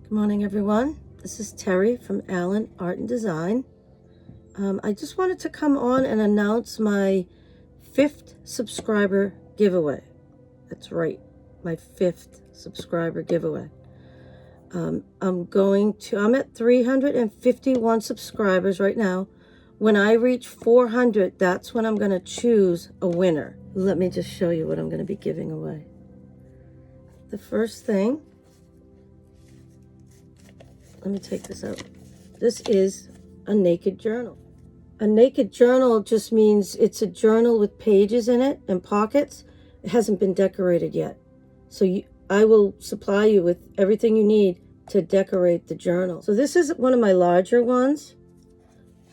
Good morning, everyone. This is Terry from Allen Art and Design. I just wanted to come on and announce my 5th subscriber giveaway. That's right, my 5th subscriber giveaway. I'm at 351 subscribers right now. When I reach 400, that's when I'm going to choose a winner. Let me just show you what I'm going to be giving away. The first thing, let me take this out. This is a naked journal. A naked journal just means it's a journal with pages in it and pockets. It hasn't been decorated yet. So I will supply you with everything you need to decorate the journal. So this is one of my larger ones,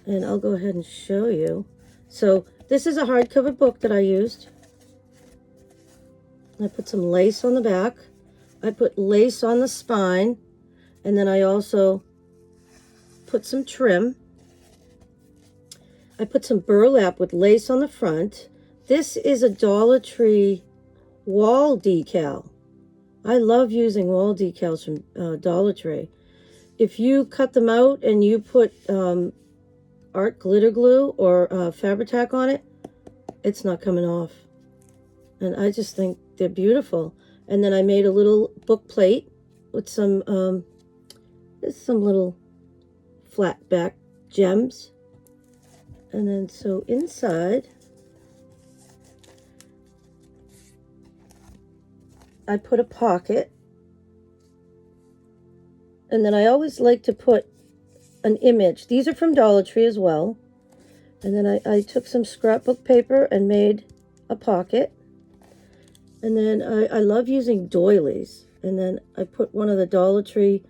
and I'll go ahead and show you. So this is a hardcover book that I used. I put some lace on the back. I put lace on the spine, and then I also put some trim. I put some burlap with lace on the front. This is a Dollar Tree wall decal. I love using wall decals from Dollar Tree. If you cut them out and you put art glitter glue or Fabri-Tac on it, it's not coming off. And I just think they're beautiful. And then I made a little book plate with some little flat back gems. And then so inside, I put a pocket. And then I always like to put an image. These are from Dollar Tree as well. And then I took some scrapbook paper and made a pocket. And then I love using doilies. And then I put one of the Dollar Tree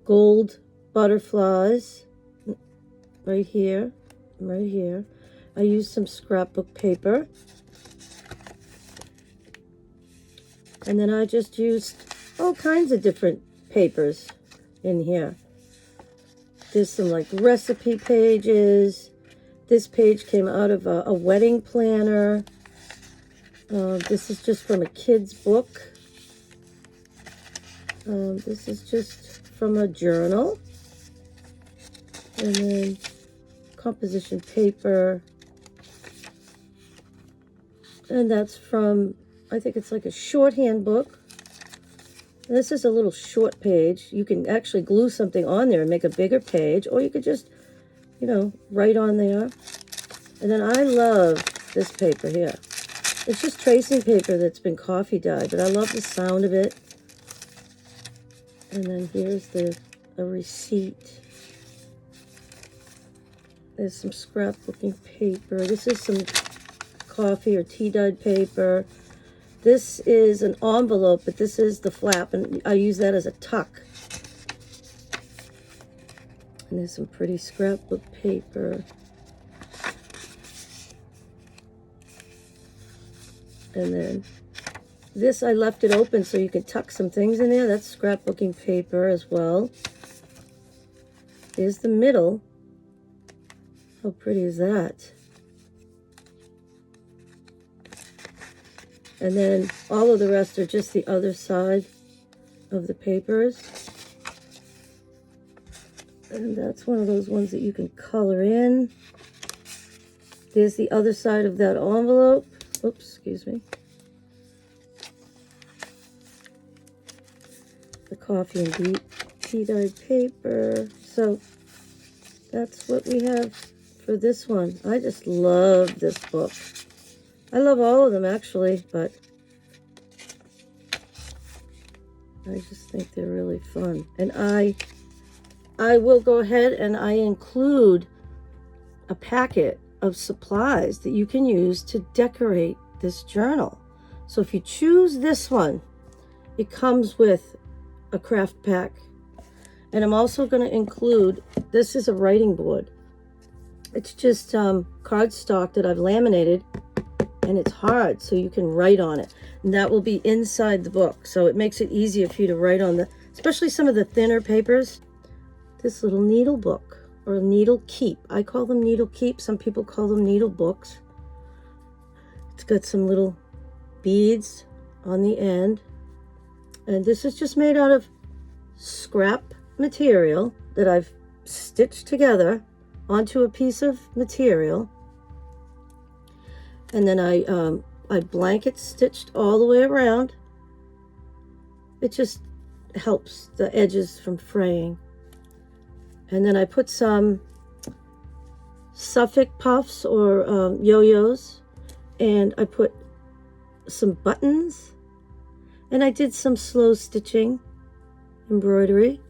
gold butterflies right here. Right here. I used some scrapbook paper. And then I just used all kinds of different papers in here. There's some like recipe pages. This page came out of a wedding planner. This is just from a kid's book. This is just from a journal. And then composition paper, and that's from, I think it's like a shorthand book. And this is a little short page. You can actually glue something on there and make a bigger page, or you could just, write on there. And then I love this paper here. It's just tracing paper that's been coffee dyed, but I love the sound of it. And then here's a receipt. There's some scrapbooking paper. This is some coffee or tea dyed paper. This is an envelope, but this is the flap, and I use that as a tuck. And there's some pretty scrapbook paper. And then this, I left it open so you can tuck some things in there. That's scrapbooking paper as well. Here's the middle. How pretty is that? And then all of the rest are just the other side of the papers. And that's one of those ones that you can color in. There's the other side of that envelope. Oops, excuse me. The coffee and tea dyed paper. So that's what we have for this one. I just love this book. I love all of them actually, but I just think they're really fun. And I will go ahead and I include a packet of supplies that you can use to decorate this journal. So if you choose this one, it comes with a craft pack. And I'm also going to include, this is a writing board. It's just cardstock that I've laminated, and it's hard, so you can write on it. And that will be inside the book, so it makes it easier for you to write on especially some of the thinner papers. This little needle book, or needle keep. I call them needle keep. Some people call them needle books. It's got some little beads on the end. And this is just made out of scrap material that I've stitched together onto a piece of material, and then I blanket stitched all the way around. It just helps the edges from fraying. And then I put some Suffolk puffs or yo-yos, and I put some buttons, and I did some slow stitching embroidery,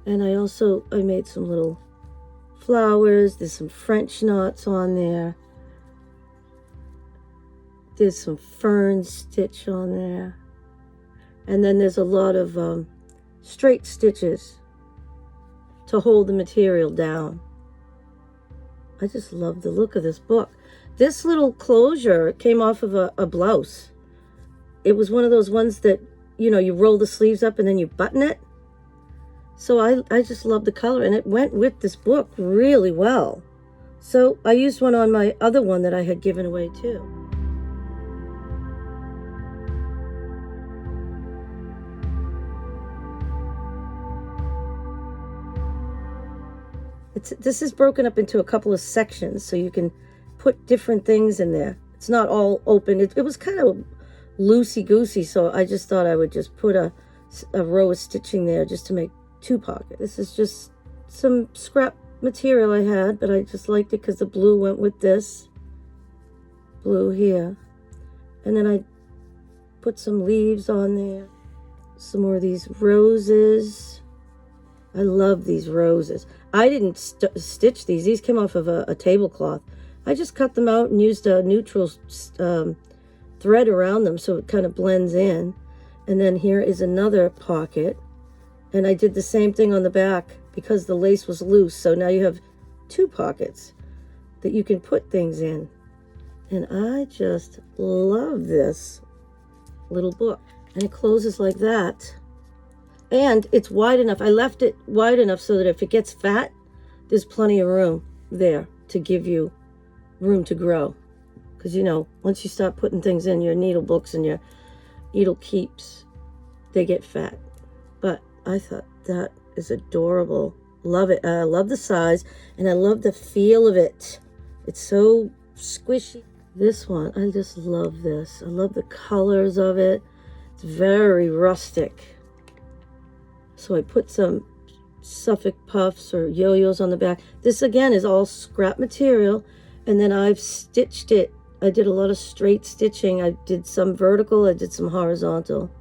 and I made some little flowers. There's some French knots on there. There's some fern stitch on there, and then there's a lot of straight stitches to hold the material down. I just love the look of this book. This little closure came off of a blouse. It was one of those ones that, you know, you roll the sleeves up and then you button it. So I just love the color, and it went with this book really well. So I used one on my other one that I had given away too. This is broken up into a couple of sections, so you can put different things in there. It's not all open. It was kind of loosey-goosey, so I just thought I would just put a row of stitching there just to make 2 pockets. This is just some scrap material I had, but I just liked it because the blue went with this blue here. And then I put some leaves on there, some more of these roses. I love these roses. I didn't stitch these. These came off of a tablecloth. I just cut them out and used a neutral thread around them so it kind of blends in. And then here is another pocket. And I did the same thing on the back because the lace was loose. So now you have 2 pockets that you can put things in. And I just love this little book. And it closes like that. And it's wide enough. I left it wide enough so that if it gets fat, there's plenty of room there to give you room to grow. Because, you know, once you start putting things in your needle books and your needle keeps, they get fat. But I thought that is adorable. Love it. I love the size, and I love the feel of it. It's so squishy. This one, I just love this. I love the colors of it. It's very rustic. So I put some Suffolk puffs or yo-yos on the back. This again is all scrap material, and then I've stitched it. I did a lot of straight stitching. I did some vertical, I did some horizontal.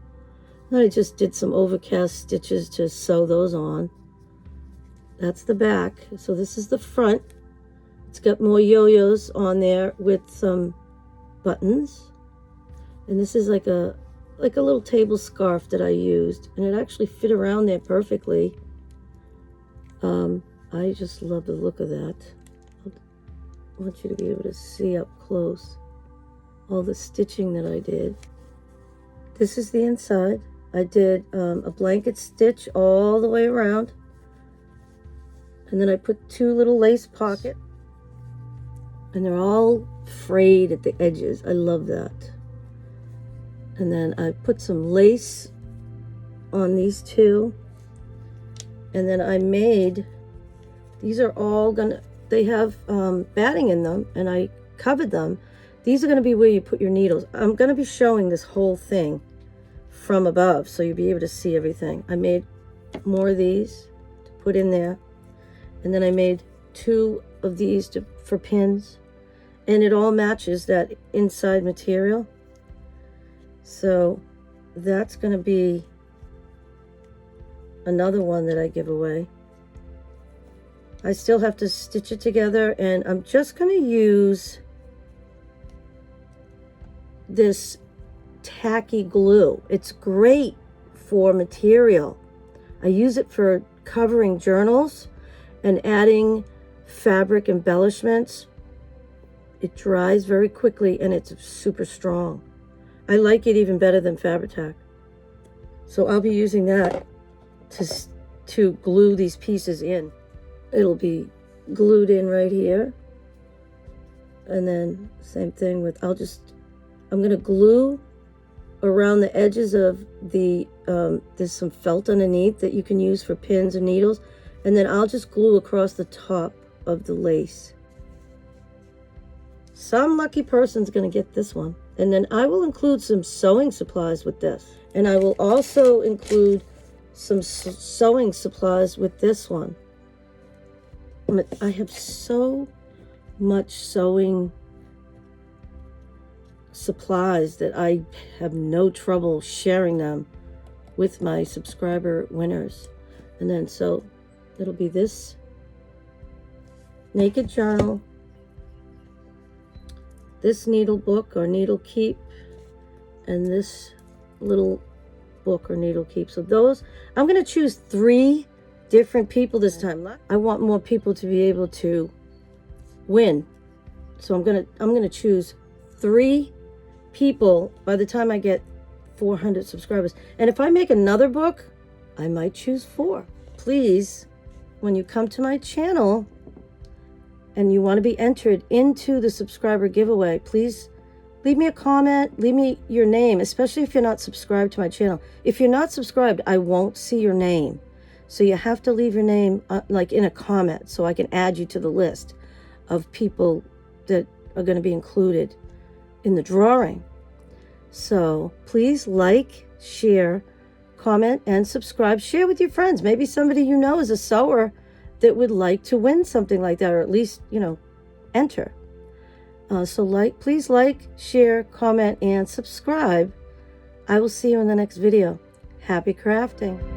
Then I just did some overcast stitches to sew those on. That's the back. So this is the front. It's got more yo-yos on there with some buttons. And this is like a little table scarf that I used, and it actually fit around there perfectly. I just love the look of that. I want you to be able to see up close all the stitching that I did. This is the inside. I did a blanket stitch all the way around, and then I put 2 little lace pockets, and they're all frayed at the edges. I love that. And then I put some lace on these 2. And then I made, these are all they have batting in them, and I covered them. These are gonna be where you put your needles. I'm gonna be showing this whole thing from above, so you'll be able to see everything. I made more of these to put in there. And then I made 2 of these for pins. And it all matches that inside material. So that's going to be another one that I give away. I still have to stitch it together, and I'm just going to use this tacky glue. It's great for material. I use it for covering journals and adding fabric embellishments. It dries very quickly, and it's super strong. I like it even better than Fabri-Tac. So I'll be using that to glue these pieces in. It'll be glued in right here. And then same thing with, I'm going to glue around the edges of the, there's some felt underneath that you can use for pins and needles. And then I'll just glue across the top of the lace. Some lucky person's going to get this one. And then I will include some sewing supplies with this. And I will also include some sewing supplies with this one. I have so much sewing supplies that I have no trouble sharing them with my subscriber winners. And then so it'll be this naked journal, this needle book or needle keep, and this little book or needle keep. So those, I'm going to choose 3 different people this time. I want more people to be able to win. So I'm going to choose 3 people by the time I get 400 subscribers. And if I make another book, I might choose 4. Please, when you come to my channel and you want to be entered into the subscriber giveaway, please leave me a comment, leave me your name, especially if you're not subscribed to my channel. If you're not subscribed, I won't see your name. So you have to leave your name like in a comment so I can add you to the list of people that are going to be included in the drawing. So please like, share, comment, and subscribe. Share with your friends. Maybe somebody you know is a sewer that would like to win something like that, or at least, enter. So please like, share, comment, and subscribe. I will see you in the next video. Happy crafting.